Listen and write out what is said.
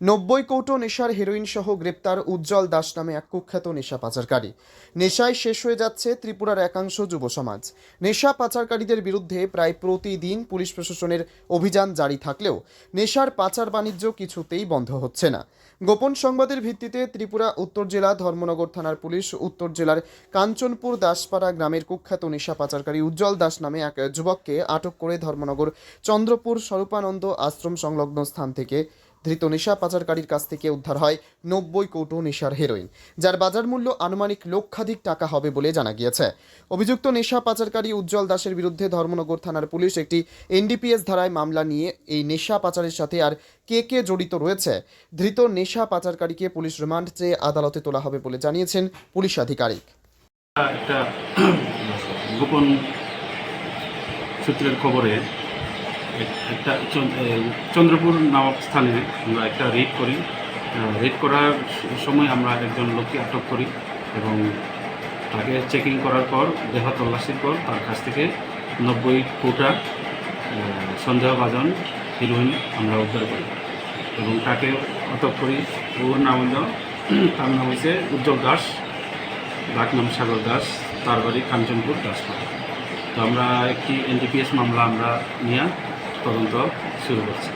90 কৌটো নেশার হেরোইন সহ গ্রেপ্তার উজ্জ্বল দাস নামে এক কুখ্যাত নেশা পাচারকারী। নেশায় শেষ হয়ে যাচ্ছে ত্রিপুরার একাংশ যুব সমাজ। নেশা পাচারকারীদের বিরুদ্ধে প্রায় প্রতিদিন পুলিশ প্রশাসনের অভিযান জারি থাকলেও নেশার পাচার বাণিজ্য কিছুতেই বন্ধ হচ্ছে না। গোপন সংবাদের ভিত্তিতে ত্রিপুরা উত্তর জেলা ধর্মনগর থানার পুলিশ উত্তর জেলার কাঞ্চনপুর দাসপাড়া গ্রামের কুখ্যাত নেশা পাচারকারী উজ্জ্বল দাস নামে এক যুবককে আটক করে ধর্মনগর চন্দ্রপুর স্বরূপানন্দ আশ্রম সংলগ্ন স্থান থেকে ধৃত নেশা পাচারকারীর কাছ থেকে উদ্ধার হয় 90 কৌটো নেশার হেরোইন, যার বাজার মূল্য আনুমানিক লক্ষাধিক টাকা হবে বলে জানা গিয়েছে। অভিযুক্ত নেশা পাচারকারী উজ্জ্বল দাসের বিরুদ্ধে ধর্মনগর থানার পুলিশ একটি এনডিপিএস ধারায় মামলা নিয়ে এই নেশা পাচারের সাথে আর কে কে জড়িত রয়েছে ধৃত নেশা পাচারকারীকে পুলিশ রিমান্ড চেয়ে আদালতে তোলা হবে বলে জানিয়েছেন পুলিশ আধিকারিক। একটা গোপন সূত্রের খবরে একটা চন্দ্রপুর নামক স্থানে আমরা একটা রেড করি। রেড করার সময় আমরা একজন লোককে আটক করি এবং তাকে চেকিং করার পর দেহ তল্লাশির পর তার কাছ থেকে 90 কৌটা সন্দেহভাজন হিরোইন আমরা উদ্ধার করি এবং তাকে আটক করি। ওর নাম হল তার নাম হচ্ছে উজ্জ্বল দাস, ডাক নাম সাগর দাস, তার বাড়ি কাঞ্চনপুর দাসপাড়া। তো আমরা একটি এনডিপিএস মামলা আমরা নিয়ে তদন্ত শুরু করছি।